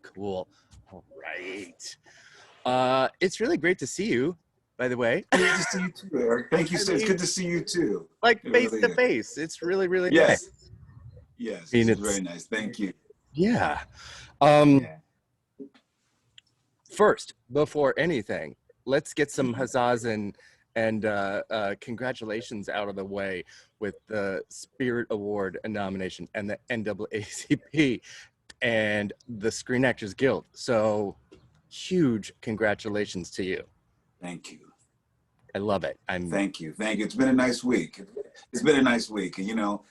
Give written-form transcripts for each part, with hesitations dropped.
Cool. All right. It's really great to see you, by the way. Good to see you too, Eric. Thank you. I So it's mean, good to see you too. like It face really to is. face. It's really, really nice. Yes. Yes, I mean, this is it's very nice. Thank you. yeah. Yeah. First, before anything, let's get some huzzas and congratulations out of the way with the Spirit Award nomination and the NAACP and the Screen Actors Guild. So huge congratulations to you. Thank you. I love it. Thank you. Thank you. It's been a nice week. It's been a nice week. And, you know,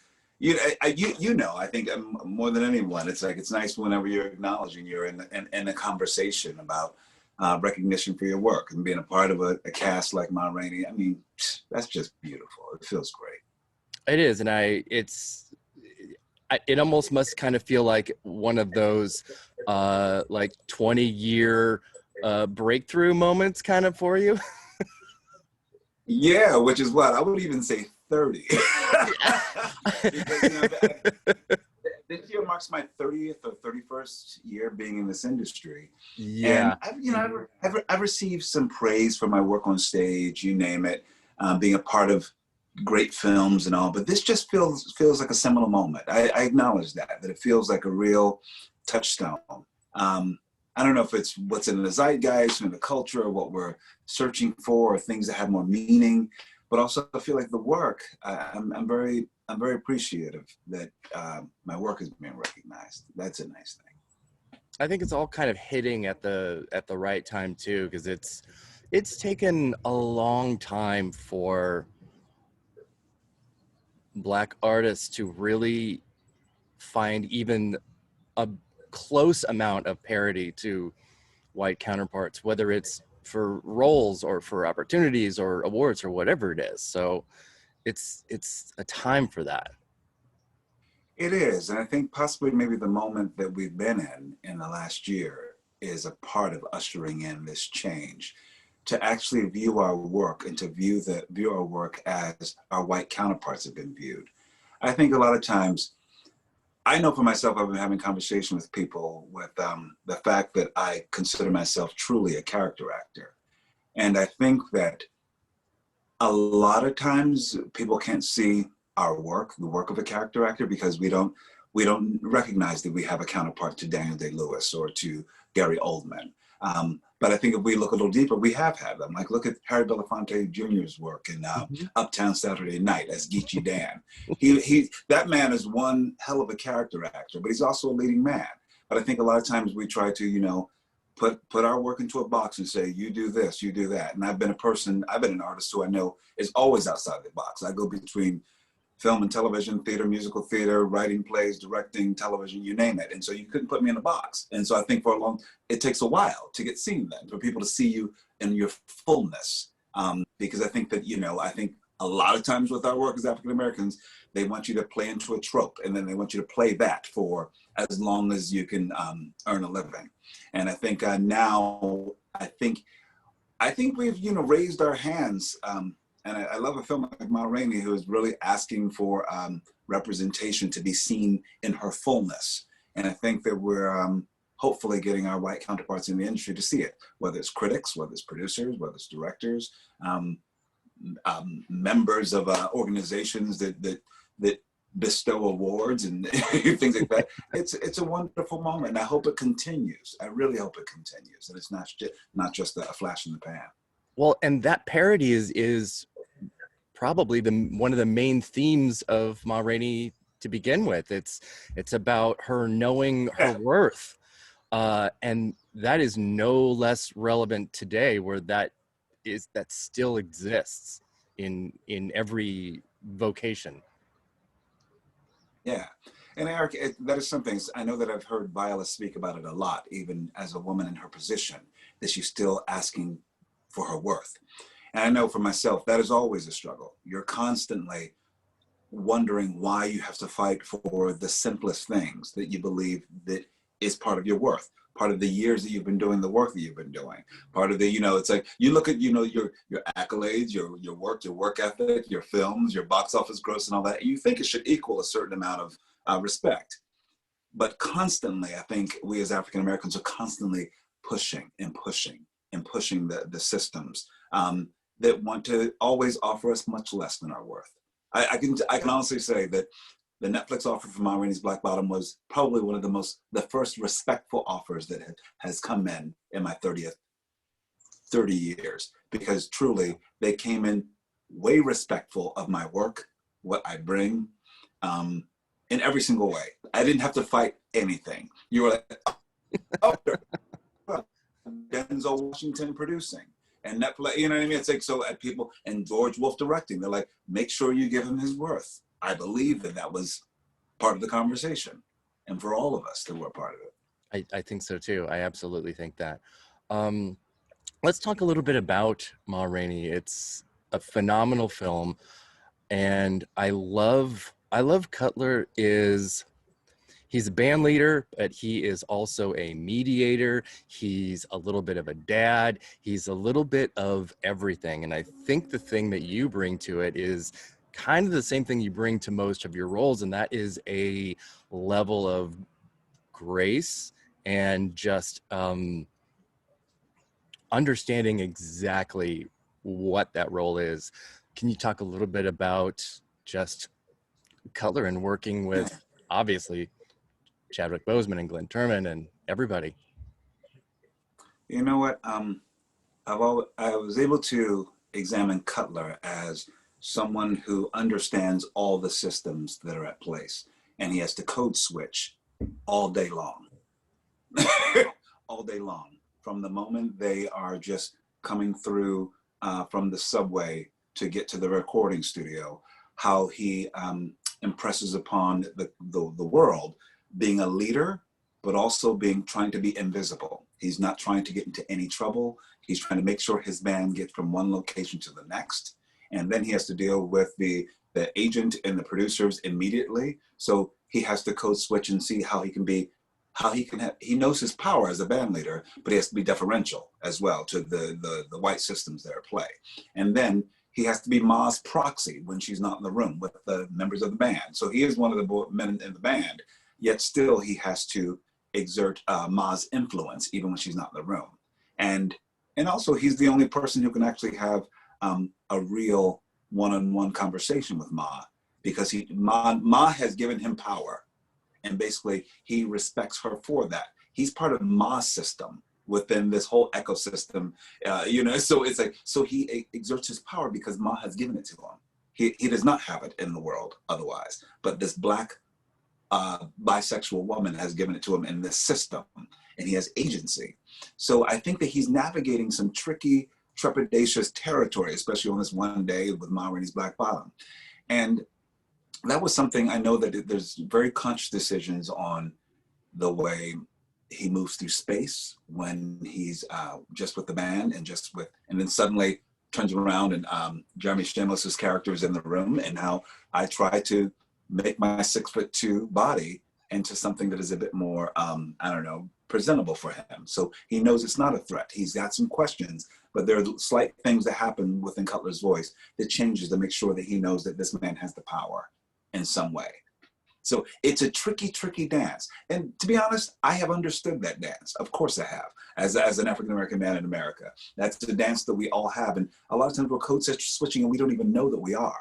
I think more than anyone, it's like, it's nice whenever you're acknowledging you're in a conversation about recognition for your work and being a part of a cast like Ma Rainey. I mean, that's just beautiful. It feels great. It is. And it almost must kind of feel like one of those like 20-year breakthrough moments kind of for you. Yeah, which is what I would even say 30. Because, you know, this year marks my 30th or 31st year being in this industry. Yeah. And I've received some praise for my work on stage, you name it, being a part of great films and all, but this just feels like a seminal moment. I acknowledge that it feels like a real touchstone. I don't know if it's what's in the zeitgeist, in the culture, or what we're searching for, or things that have more meaning. But also, I feel like the work. I'm very appreciative that my work is being recognized. That's a nice thing. I think it's all kind of hitting at the right time too, because it's taken a long time for Black artists to really find even a close amount of parity to white counterparts, whether it's for roles or for opportunities or awards or whatever it is. So it's a time for that. It is, and I think possibly maybe the moment that we've been in the last year is a part of ushering in this change, to actually view our work and to view our work as our white counterparts have been viewed. I think a lot of times, I know for myself, I've been having conversation with people with the fact that I consider myself truly a character actor. And I think that a lot of times people can't see our work, the work of a character actor, because we don't recognize that we have a counterpart to Daniel Day-Lewis or to Gary Oldman. But I think if we look a little deeper, we have had them. Like, look at Harry Belafonte Jr.'s work in Uptown Saturday Night as Geechee Dan. That man is one hell of a character actor, but he's also a leading man. But I think a lot of times we try to, you know, put our work into a box and say, you do this, you do that. And I've been an artist who I know is always outside the box. I go between film and television, theater, musical theater, writing plays, directing, television, you name it. And so you couldn't put me in a box. And so I think it takes a while to get seen then, for people to see you in your fullness. Because I think that, you know, I think a lot of times with our work as African Americans, they want you to play into a trope, and then they want you to play that for as long as you can earn a living. And I think now, I think we've, you know, raised our hands. And I love a film like Ma Rainey, who is really asking for representation to be seen in her fullness. And I think that we're hopefully getting our white counterparts in the industry to see it, whether it's critics, whether it's producers, whether it's directors, members of organizations that bestow awards and things like that. It's a wonderful moment, and I hope it continues. I really hope it continues, and it's not just a flash in the pan. Well, and that parody is probably one of the main themes of Ma Rainey to begin with. It's about her knowing her worth, and that is no less relevant today, where that still exists in every vocation. Yeah. And Eric, that is something, I know that I've heard Viola speak about it a lot, even as a woman in her position, that she's still asking for her worth. And I know for myself, that is always a struggle. You're constantly wondering why you have to fight for the simplest things that you believe that is part of your worth, part of the years that you've been doing the work that you've been doing, part of the, you know, it's like, you look at, you know, your accolades, your work ethic, your films, your box office gross and all that, and you think it should equal a certain amount of respect. but constantly, I think we as African Americans are constantly pushing and pushing and pushing the systems that want to always offer us much less than our worth. I can honestly say that the Netflix offer for Ma Rainey's Black Bottom was probably one of the first respectful offers that has come in my 30 years, because truly they came in way respectful of my work, what I bring, in every single way. I didn't have to fight anything. You were like, oh, Denzel Washington producing and Netflix, you know what I mean? It's like, so at people, and George Wolfe directing, they're like, make sure you give him his worth. I believe that was part of the conversation, and for all of us that were part of it. I think so too. I absolutely think that. Let's talk a little bit about Ma Rainey. It's a phenomenal film, and I love Cutler. He's a band leader, but he is also a mediator. He's a little bit of a dad. He's a little bit of everything. And I think the thing that you bring to it is kind of the same thing you bring to most of your roles, and that is a level of grace and just understanding exactly what that role is. Can you talk a little bit about just Cutler and working with, obviously, Chadwick Boseman and Glenn Turman and everybody? You know what? I was able to examine Cutler as someone who understands all the systems that are at place, and he has to code switch all day long. All day long, from the moment they are just coming through from the subway to get to the recording studio, how he impresses upon the world being a leader, but also trying to be invisible. He's not trying to get into any trouble. He's trying to make sure his band gets from one location to the next. And then he has to deal with the agent and the producers immediately. So he has to code switch and see how he knows his power as a band leader, but he has to be deferential as well to the white systems that are at play. And then he has to be Ma's proxy when she's not in the room with the members of the band. So he is one of the men in the band, yet still he has to exert Ma's influence even when she's not in the room. And also he's the only person who can actually have a real one-on-one conversation with Ma, because Ma has given him power, and basically he respects her for that. He's part of Ma's system within this whole ecosystem, so it's like, so he exerts his power because Ma has given it to him. He does not have it in the world otherwise, but this Black bisexual woman has given it to him in this system, and he has agency. So I think that he's navigating some tricky, trepidatious territory, especially on this one day with Ma Rainey's Black Bottom. And that was something I know that there's very conscious decisions on the way he moves through space when he's just with the band and then suddenly turns around and Jeremy Shamless's character is in the room, and how I try to make my 6'2" body into something that is a bit more, presentable for him. So he knows it's not a threat. He's got some questions, but there are slight things that happen within Cutler's voice that changes to make sure that he knows that this man has the power in some way. So it's a tricky, tricky dance. And to be honest, I have understood that dance. Of course I have, as an African-American man in America. That's the dance that we all have. And a lot of times we're code switching and we don't even know that we are.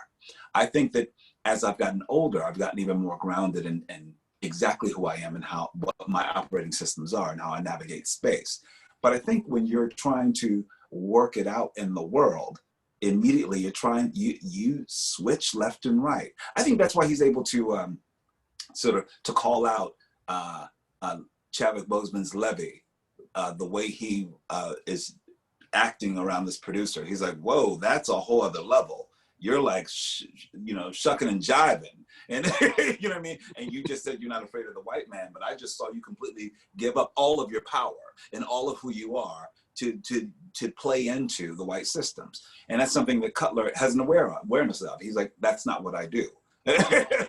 I think that as I've gotten older, I've gotten even more grounded in exactly who I am and what my operating systems are and how I navigate space. But I think when you're trying to work it out in the world, immediately you switch left and right. I think that's why he's able to to call out Chadwick Boseman's Levy, the way he is acting around this producer. He's like, whoa, that's a whole other level. You're like, shucking and jiving. And you know what I mean? And you just said you're not afraid of the white man, but I just saw you completely give up all of your power and all of who you are to play into the white systems. And that's something that Cutler has an awareness of. He's like, that's not what I do.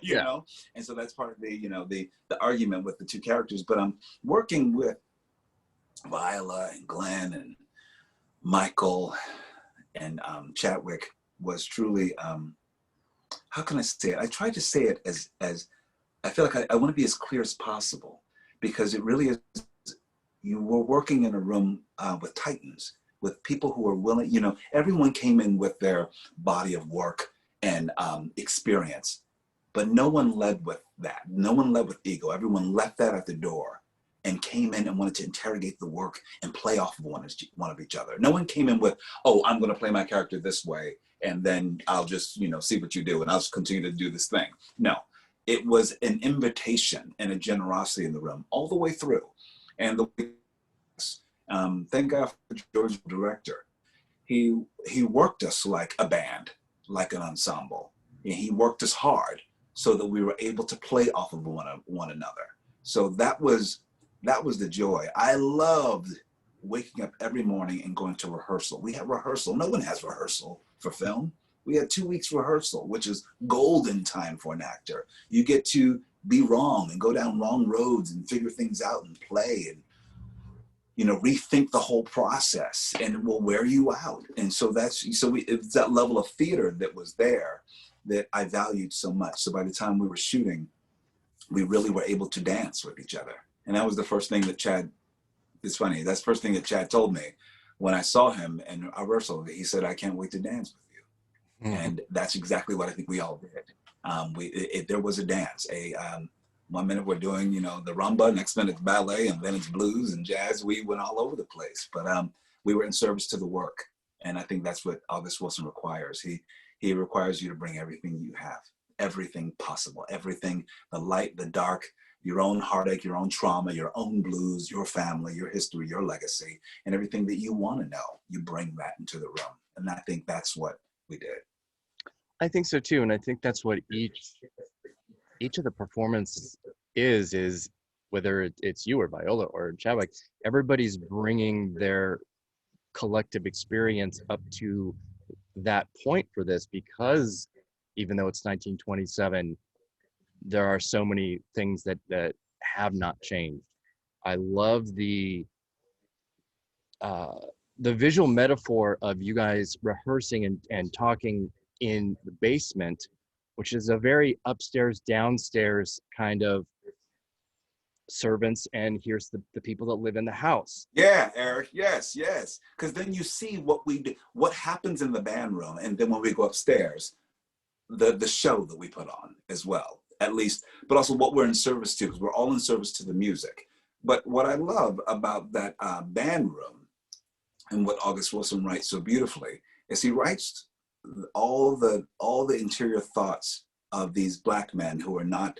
you know? And so that's part of the argument with the two characters. But I'm working with Viola and Glenn and Michael and Chadwick was truly, how can I say it? I tried to say it as I feel like I want to be as clear as possible, because it really is, you were working in a room with titans, with people who are willing, you know, everyone came in with their body of work and experience, but no one led with that. No one led with ego. Everyone left that at the door and came in and wanted to interrogate the work and play off of one of each other. No one came in with, oh, I'm going to play my character this way, and then I'll just, you know, see what you do, and I'll just continue to do this thing. No, it was an invitation and a generosity in the room all the way through. And the thank God for George, the director. He worked us like a band, like an ensemble. And he worked us hard so that we were able to play off of one another. So that was the joy. I loved waking up every morning and going to rehearsal. We had rehearsal. No one has rehearsal for film. We had 2 weeks rehearsal, which is golden time for an actor. You get to be wrong and go down wrong roads and figure things out and play and, you know, rethink the whole process, and it will wear you out. And so it's that level of theater that was there that I valued so much. So by the time we were shooting, we really were able to dance with each other. And that was the first thing that Chad, it's funny, that's the first thing that Chad told me when I saw him in our rehearsal. He said, I can't wait to dance with you. Mm-hmm. And that's exactly what I think we all did. There was a dance. 1 minute we're doing, you know, the rumba, next minute it's ballet, and then it's blues and jazz. We went all over the place, but we were in service to the work. And I think that's what August Wilson requires. He requires you to bring everything you have, everything possible, everything, the light, the dark, your own heartache, your own trauma, your own blues, your family, your history, your legacy, and everything that you want to know, you bring that into the room. And I think that's what we did. I think so too. And I think that's what each of the performances is whether it's you or Viola or Chadwick, everybody's bringing their collective experience up to that point for this, because even though it's 1927, there are so many things that have not changed. I love the visual metaphor of you guys rehearsing and talking in the basement, which is a very upstairs, downstairs kind of servants, and here's the people that live in the house. Yeah, Eric, yes. Because then you see what we do, what happens in the band room, and then when we go upstairs, the show that we put on as well, at least, but also what we're in service to, because we're all in service to the music. But what I love about that band room, and what August Wilson writes so beautifully, is he writes all the interior thoughts of these Black men who are not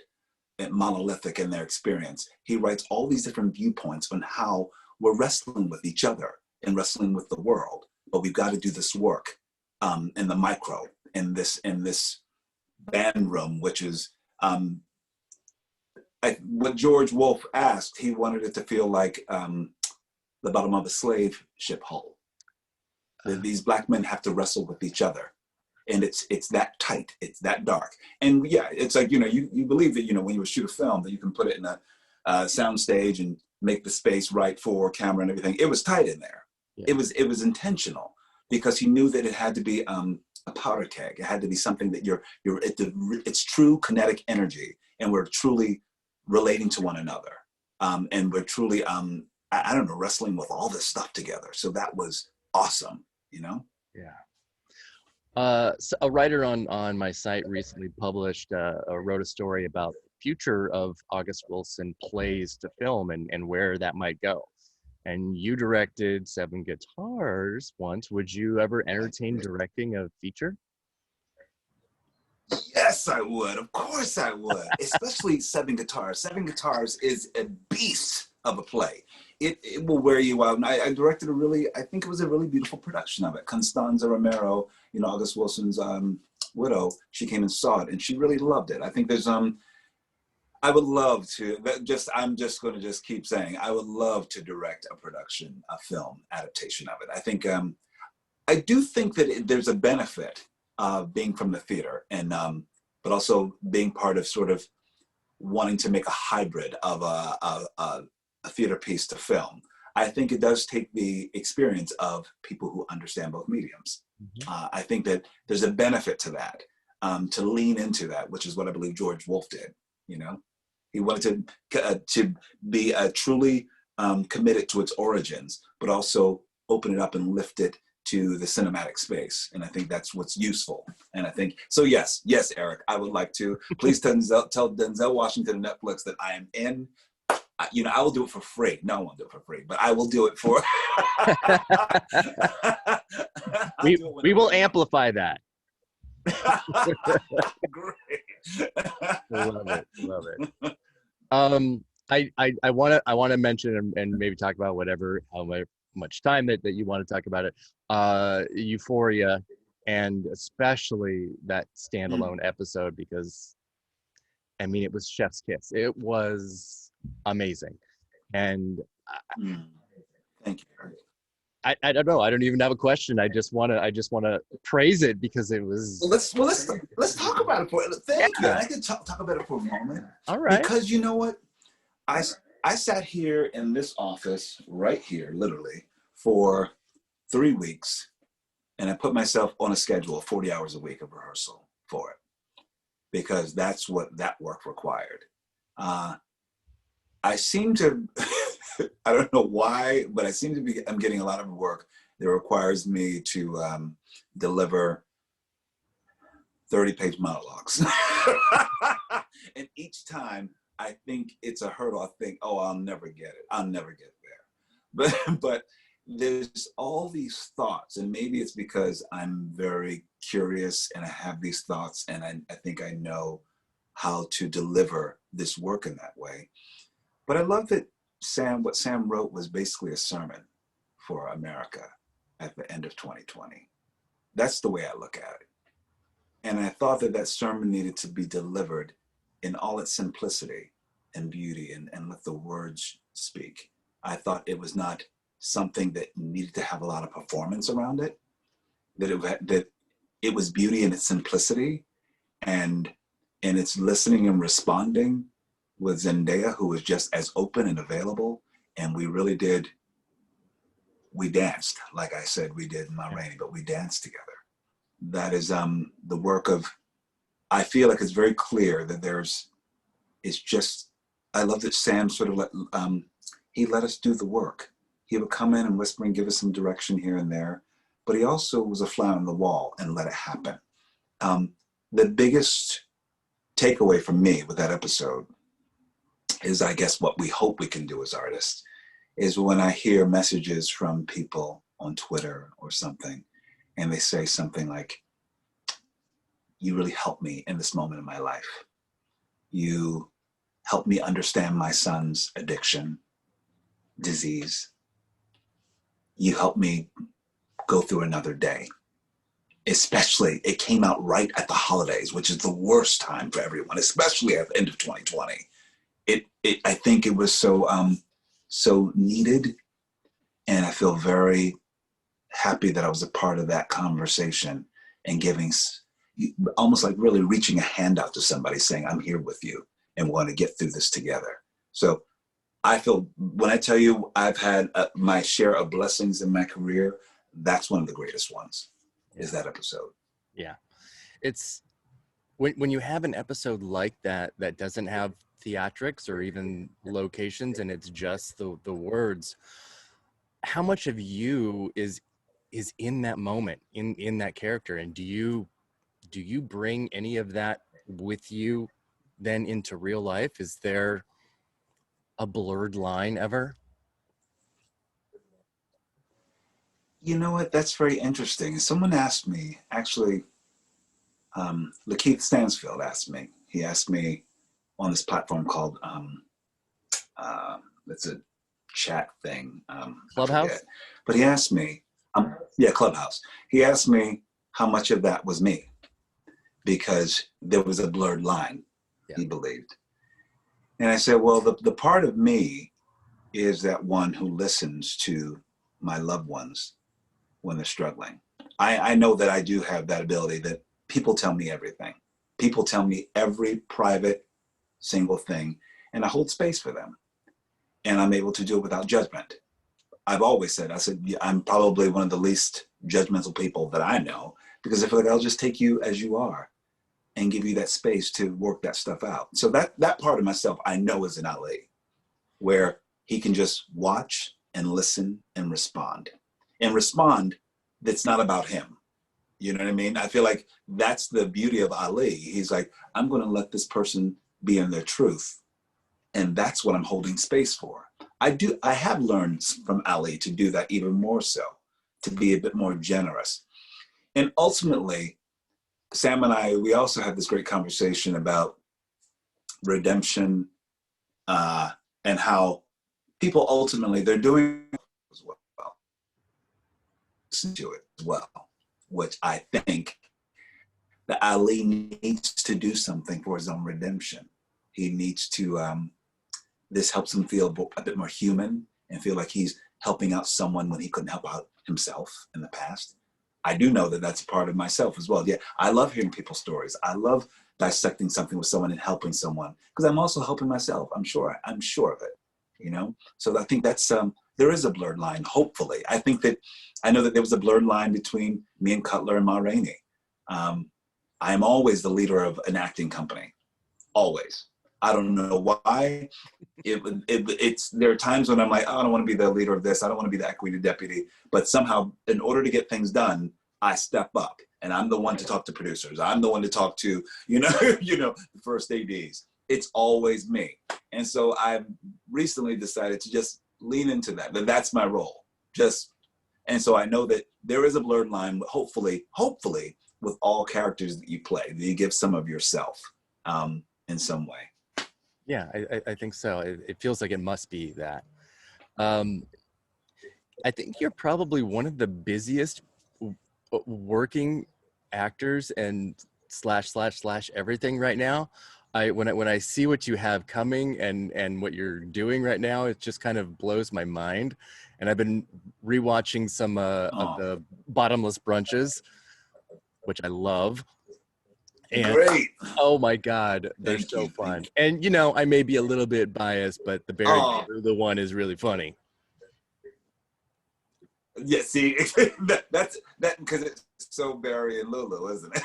monolithic in their experience. He writes all these different viewpoints on how we're wrestling with each other and wrestling with the world, but we've got to do this work in the micro, in this band room, which is what George Wolfe asked. He wanted it to feel like the bottom of a slave ship hull. These Black men have to wrestle with each other. And it's that tight, it's that dark. And yeah, it's like, you know, you believe that, you know, when you shoot a film, that you can put it in a sound stage and make the space right for camera and everything. It was tight in there. Yeah. It was intentional, because he knew that it had to be a powder keg. It had to be something that it's true kinetic energy, and we're truly relating to one another. And we're truly, I don't know, wrestling with all this stuff together. So that was awesome, you know? Yeah. So a writer on my site recently published wrote a story about the future of August Wilson plays to film and where that might go. And you directed 7 Guitars once. Would you ever entertain directing a feature? Yes, I would. Of course I would. Especially 7 Guitars. 7 Guitars is a beast of a play. It will wear you out. And I directed I think it was a really beautiful production of it. Constanza Romero, you know, August Wilson's widow, she came and saw it, and she really loved it. I think there's I would love to, I'm just going to just keep saying, I would love to direct a film adaptation of it. I think, I do think that there's a benefit of being from the theater, and but also being part of sort of wanting to make a hybrid of a theater piece to film. I think it does take the experience of people who understand both mediums. Mm-hmm. I think that there's a benefit to that, to lean into that, which is what I believe George Wolfe did, you know? He wanted to be truly committed to its origins, but also open it up and lift it to the cinematic space. And I think that's what's useful. And I think, so yes, Eric, I would like to. Please tell Denzel Washington and Netflix that I am in. You know, I will do it for free. No, I won't do it for free, but I will do it for. we will amplify that. Great. Love it. I want to mention and maybe talk about how much time that you want to talk about it. Euphoria, and especially that standalone episode, because I mean, it was chef's kiss. It was amazing. And thank you. I don't know. I don't even have a question. I just want to praise it because it was. Well, let's talk about it for. Thank you. I can talk about it for a moment. All right. Because you know what, I sat here in this office right here, literally, for 3 weeks, and I put myself on a schedule of 40 hours a week of rehearsal for it, because that's what that work required. I seem to. I don't know why, but I'm getting a lot of work that requires me to deliver 30-page monologues. And each time I think it's a hurdle. I think, oh, I'll never get it. I'll never get there. But there's all these thoughts, and maybe it's because I'm very curious and I have these thoughts, and I think I know how to deliver this work in that way. But I love that what Sam wrote was basically a sermon for America at the end of 2020. That's the way I look at it. And I thought that sermon needed to be delivered in all its simplicity and beauty, and let the words speak. I thought it was not something that needed to have a lot of performance around it, that it was beauty in its simplicity and in its listening and responding with Zendaya, who was just as open and available. And we danced, like I said, we did in Ma Rainey, but we danced together. That is the work of, I feel like it's very clear that I love that Sam sort of he let us do the work. He would come in and whisper and give us some direction here and there, but he also was a fly on the wall and let it happen. The biggest takeaway from me with that episode is, I guess, what we hope we can do as artists, is when I hear messages from people on Twitter or something, and they say something like, you really helped me in this moment in my life. You helped me understand my son's addiction, disease. You helped me go through another day. Especially, it came out right at the holidays, which is the worst time for everyone, especially at the end of 2020. I think it was so needed, and I feel very happy that I was a part of that conversation and giving, almost like really reaching a hand out to somebody, saying, I'm here with you and we want to get through this together. So I feel, when I tell you I've had my share of blessings in my career, that's one of the greatest ones, is that episode. Yeah. It's when you have an episode like that doesn't have theatrics or even locations, and it's just the words, how much of you is in that moment, in that character, and do you bring any of that with you then into real life? Is there a blurred line ever? You know what, that's very interesting. Someone asked me, actually, Lakeith Stansfield asked me, he asked me on this platform called, it's a chat thing. Clubhouse? But he asked me, Clubhouse. He asked me how much of that was me, because there was a blurred line, he believed. And I said, well, the part of me is that one who listens to my loved ones when they're struggling. I know that I do have that ability, that people tell me everything. People tell me every private single thing, and I hold space for them. And I'm able to do it without judgment. I've always said, I'm probably one of the least judgmental people that I know, because I feel like I'll just take you as you are. and give you that space to work that stuff out. So that part of myself I know is in Ali, where he can just watch and listen and respond. And respond that's not about him. You know what I mean? I feel like that's the beauty of Ali. He's like, I'm going to let this person be in their truth. And that's what I'm holding space for. I have learned from Ali to do that even more so, to be a bit more generous. And ultimately, Sam and I, we also had this great conversation about redemption and how people ultimately, they're doing as well. Listen to it as well, which I think that Ali needs to do something for his own redemption. He needs to, this helps him feel a bit more human and feel like he's helping out someone when he couldn't help out himself in the past. I do know that that's a part of myself as well. Yeah, I love hearing people's stories. I love dissecting something with someone and helping someone because I'm also helping myself. I'm sure of it, you know? So I think that's, there is a blurred line, hopefully. I know that there was a blurred line between me and Cutler and Ma Rainey. I am always the leader of an acting company, always. I don't know why. There are times when I'm like, oh, I don't want to be the leader of this. I don't want to be the equity deputy. But somehow, in order to get things done, I step up, and I'm the one to talk to producers. I'm the one to talk to, the first ADs. It's always me. And so I've recently decided to just lean into that. That's my role. And so I know that there is a blurred line. Hopefully, with all characters that you play, that you give some of yourself in some way. Yeah, I think so. It feels like it must be that. I think you're probably one of the busiest working actors and slash everything right now. When I see what you have coming and what you're doing right now, it just kind of blows my mind. And I've been rewatching some of the Bottomless Brunches, which I love. And great. Oh my God, they're so fun. And I may be a little bit biased, but the Barry the one is really funny. Yeah, see, that's because it's so Barry and Lulu, isn't it?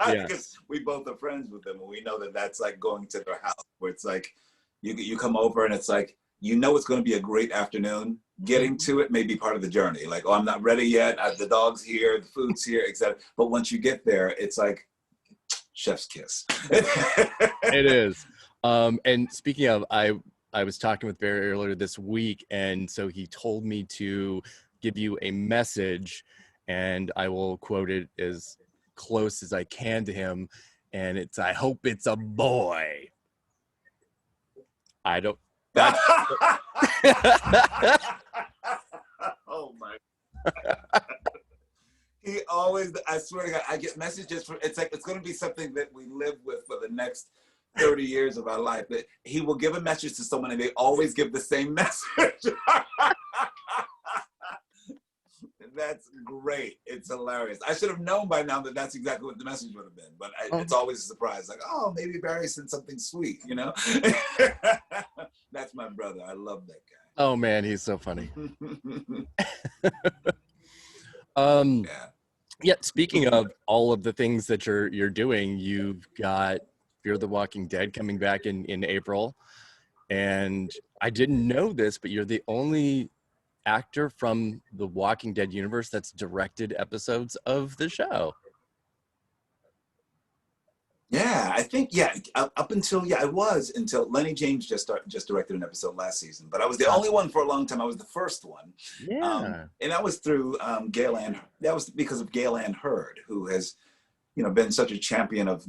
Yeah. Because we both are friends with them, and we know that that's like going to their house, where it's like you come over and it's like it's going to be a great afternoon. Getting to it may be part of the journey. Like, oh, I'm not ready yet. The dog's here, the food's here, etc. But once you get there, it's like chef's kiss. It is. And speaking of, I was talking with Barry earlier this week, and so he told me to give you a message, and I will quote it as close as I can to him, and it's, I hope it's a boy. I don't. That's, oh my. He always, I swear to God, I get messages from, it's like, it's going to be something that we live with for the next 30 years of our life. But he will give a message to someone and they always give the same message. That's great. It's hilarious. I should have known by now that that's exactly what the message would have been. But it's always a surprise. Like, oh, maybe Barry said something sweet, That's my brother. I love that guy. Oh man, he's so funny. Yeah, speaking of all of the things that you're doing, you've got Fear the Walking Dead coming back in April. And I didn't know this, but you're the only actor from the Walking Dead universe that's directed episodes of the show. Yeah, I think, up until, I was until Lenny James just directed an episode last season, but I was the only one for a long time. I was the first one. Yeah. And that was through Gail Ann, that was because of Gail Ann Hurd, who has, been such a champion of,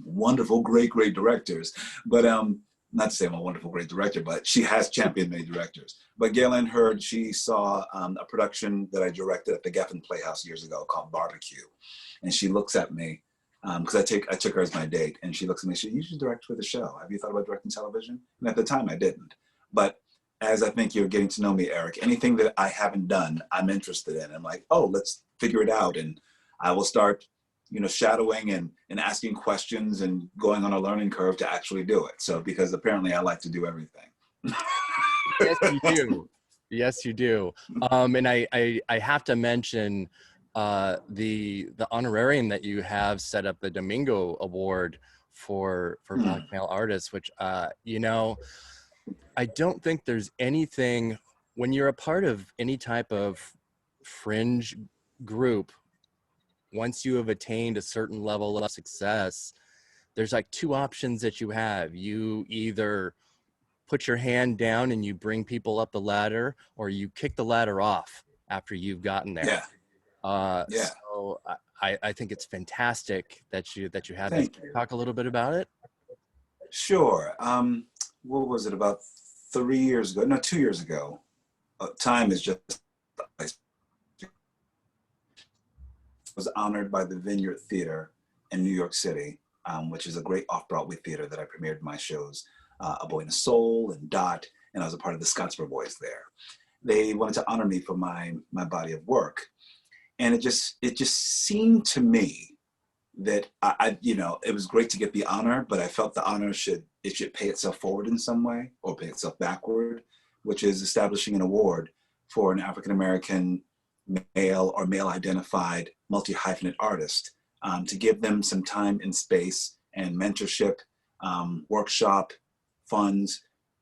wonderful, great directors. But not to say I'm a wonderful, great director, but she has championed many directors. But Gail Ann Hurd, she saw a production that I directed at the Geffen Playhouse years ago called Barbecue. And she looks at me, because I took her as my date, and she looks at me, she said, you should direct for the show. Have you thought about directing television? And at the time I didn't. But as I think you're getting to know me, Eric, anything that I haven't done, I'm interested in. I'm like, oh, let's figure it out. And I will start, shadowing and asking questions and going on a learning curve to actually do it. So, because apparently I like to do everything. Yes, you do. Yes, you do. And I have to mention, the honorarium that you have set up, the Domingo Award for Black male artists, which you know, I don't think there's anything, when you're a part of any type of fringe group, once you have attained a certain level of success, there's like two options that you have. You either put your hand down and you bring people up the ladder, or you kick the ladder off after you've gotten there. Yeah. Yeah. So I think it's fantastic that you have that. Thank Can you you. talk a little bit about it? Sure. What was it, about 3 years ago? No, 2 years ago. Time is just. I was honored by the Vineyard Theater in New York City, which is a great off-Broadway theater that I premiered my shows, A Boy and a Soul and Dot, and I was a part of the Scottsboro Boys there. They wanted to honor me for my body of work. And it just seemed to me that I you know, it was great to get the honor, but I felt the honor should pay itself forward in some way, or pay itself backward, which is establishing an award for an African-American male or male identified multi-hyphenate artist, to give them some time and space and mentorship, workshop, funds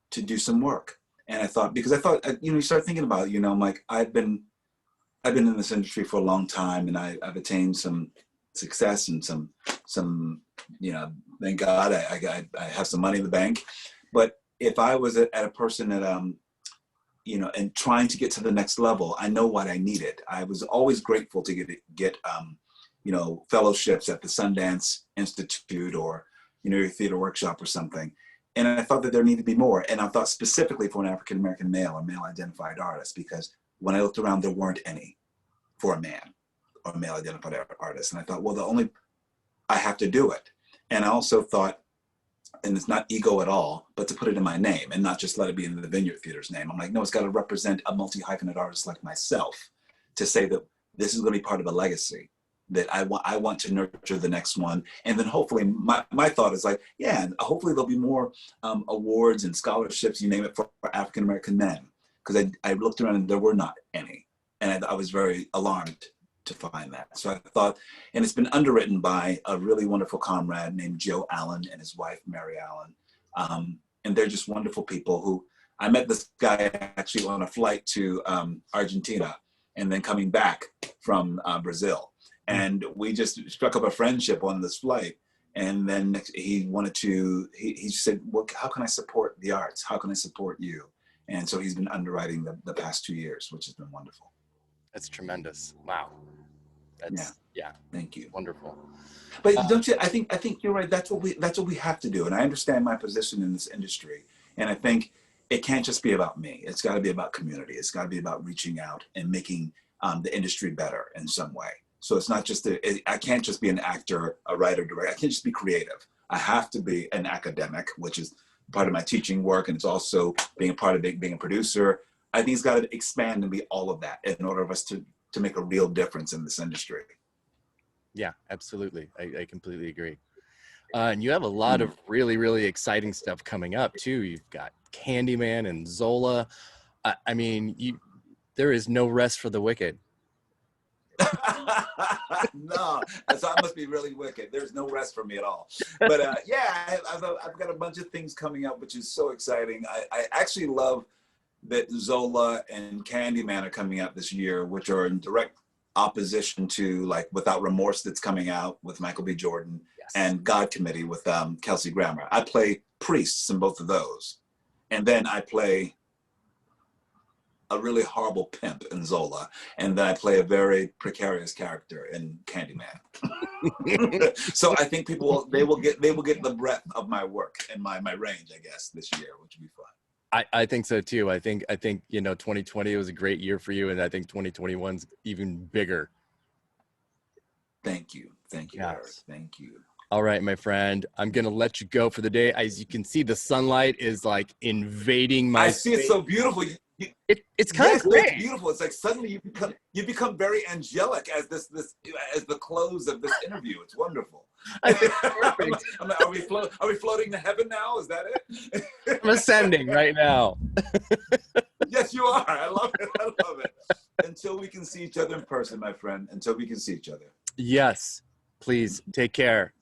to do some work. And I thought, because I thought, you know, you start thinking about, you know, I'm like, I've been in this industry for a long time, and I've attained some success and some, you know, thank God I have some money in the bank. But if I was at a person that, you know, and trying to get to the next level, I know what I needed. I was always grateful to get you know, fellowships at the Sundance Institute or, you know, your theater workshop or something. And I thought that there needed to be more. And I thought specifically for an African-American male or male identified artist, because when I looked around, there weren't any for a man or male identified artist. And I thought, well, I have to do it. And I also thought, and it's not ego at all, but to put it in my name and not just let it be in the Vineyard Theater's name. I'm like, no, it's got to represent a multi-hyphenate artist like myself, to say that this is going to be part of a legacy, that I want to nurture the next one. And then hopefully my thought is like, yeah, hopefully there'll be more awards and scholarships, you name it, for African-American men. Because I looked around and there were not any. And I was very alarmed to find that. So I thought, and it's been underwritten by a really wonderful comrade named Joe Allen and his wife, Mary Allen. And they're just wonderful people who, I met this guy actually on a flight to Argentina, and then coming back from Brazil. And we just struck up a friendship on this flight. And then he said, well, how can I support the arts? How can I support you? And so he's been underwriting the past 2 years, which has been wonderful. That's tremendous. Wow. Yeah. Thank you. Wonderful. But don't you? I think you're right. That's what we have to do. And I understand my position in this industry. And I think it can't just be about me. It's got to be about community. It's got to be about reaching out and making the industry better in some way. So it's not just I can't just be an actor, a writer, director. I can't just be creative. I have to be an academic, which is part of my teaching work, and it's also being a part of being a producer. I think it's got to expand and be all of that in order for us to make a real difference in this industry. Yeah, absolutely. I completely agree. And you have a lot of really, really exciting stuff coming up too. You've got Candyman and Zola. I mean, there is no rest for the wicked. No, so I must be really wicked. There's no rest for me at all. But yeah, I've got a bunch of things coming up, which is so exciting. I actually love that Zola and Candyman are coming out this year, which are in direct opposition to like Without Remorse that's coming out with Michael B. Jordan, yes, and God Committee with Kelsey Grammer. I play priests in both of those. And then I play a really horrible pimp in Zola, and then I play a very precarious character in Candyman. So I think they will get the breadth of my work and my range, I guess, this year, which will be fun. I think so too. I think 2020 was a great year for you, and I think 2021's even bigger. Thank you, yes. Eric. Thank you. All right, my friend, I'm going to let you go for the day. As you can see, the sunlight is like invading my space. See, it's so beautiful. It's kind of great. It's beautiful. It's like suddenly you become very angelic as the close of this interview. It's wonderful. I think it's perfect. Are we floating to heaven now? Is that it? I'm ascending right now. Yes, you are. I love it. I love it. Until we can see each other in person, my friend. Until we can see each other. Yes. Please take care.